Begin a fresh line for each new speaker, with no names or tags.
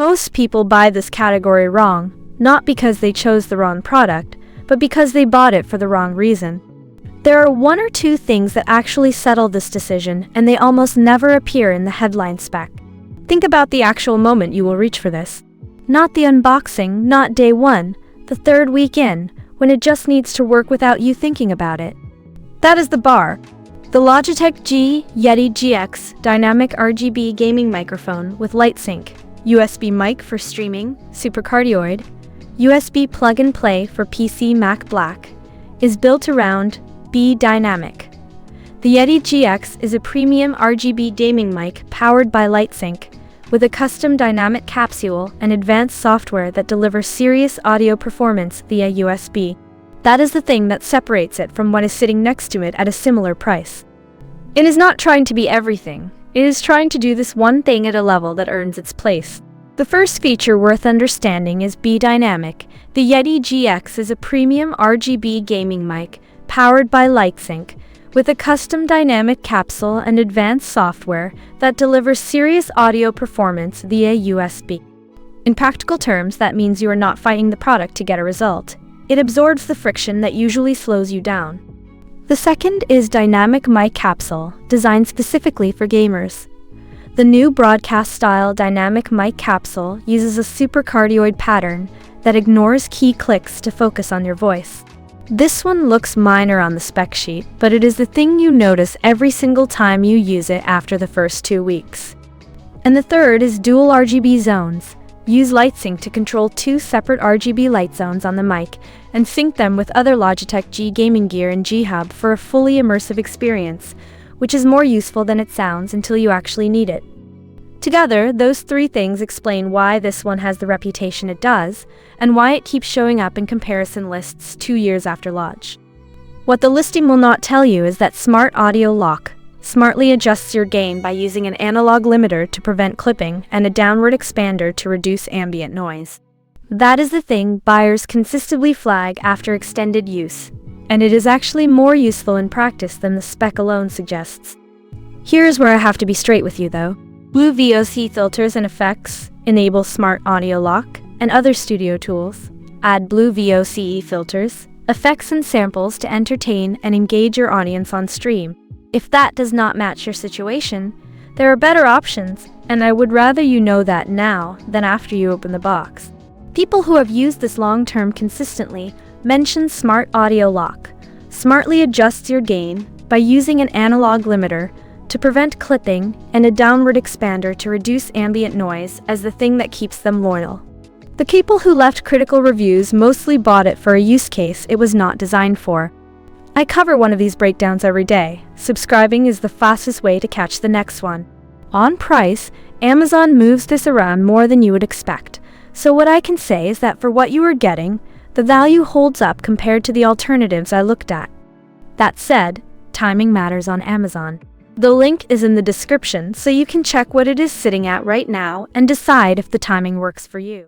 Most people buy this category wrong, not because they chose the wrong product, but because they bought it for the wrong reason. There are one or two things that actually settle this decision, and they almost never appear in the headline spec. Think about the actual moment you will reach for this. Not the unboxing, not day one, the third week in, when it just needs to work without you thinking about it. That is the bar. The Logitech G Yeti GX dynamic RGB gaming microphone with LIGHTSYNC, USB mic for streaming, supercardioid, USB plug-and-play for PC Mac Black, is built around Be Dynamic. The Yeti GX is a premium RGB gaming mic powered by LIGHTSYNC, with a custom dynamic capsule and advanced software that delivers serious audio performance via USB. That is the thing that separates it from what is sitting next to it at a similar price. It is not trying to be everything. It is trying to do this one thing at a level that earns its place. The first feature worth understanding is Be Dynamic. The Yeti GX is a premium RGB gaming mic powered by LIGHTSYNC, with a custom dynamic capsule and advanced software that delivers serious audio performance via USB. In practical terms, that means you are not fighting the product to get a result. It absorbs the friction that usually slows you down. The second is Dynamic Mic Capsule, designed specifically for gamers. The new broadcast-style Dynamic Mic Capsule uses a supercardioid pattern that ignores key clicks to focus on your voice. This one looks minor on the spec sheet, but it is the thing you notice every single time you use it after the first 2 weeks. And the third is Dual RGB Zones. Use LIGHTSYNC to control 2 separate RGB light zones on the mic and sync them with other Logitech G gaming gear and G Hub for a fully immersive experience, which is more useful than it sounds until you actually need it. Together, those 3 things explain why this one has the reputation it does, and why it keeps showing up in comparison lists 2 years after launch. What the listing will not tell you is that Smart Audio Lock smartly adjusts your gain by using an analog limiter to prevent clipping and a downward expander to reduce ambient noise. That is the thing buyers consistently flag after extended use, and it is actually more useful in practice than the spec alone suggests. Here's where I have to be straight with you though. Blue VOC filters and effects enable Smart Audio Lock and other studio tools. Add Blue VOC filters, effects and samples to entertain and engage your audience on stream. If that does not match your situation, there are better options, and I would rather you know that now than after you open the box. People who have used this long-term consistently mention Smart Audio Lock. Smartly adjusts your gain by using an analog limiter to prevent clipping and a downward expander to reduce ambient noise as the thing that keeps them loyal. The people who left critical reviews mostly bought it for a use case it was not designed for. I cover one of these breakdowns every day. Subscribing is the fastest way to catch the next one. On price, Amazon moves this around more than you would expect. So what I can say is that for what you are getting, the value holds up compared to the alternatives I looked at. That said, timing matters on Amazon. The link is in the description so you can check what it is sitting at right now and decide if the timing works for you.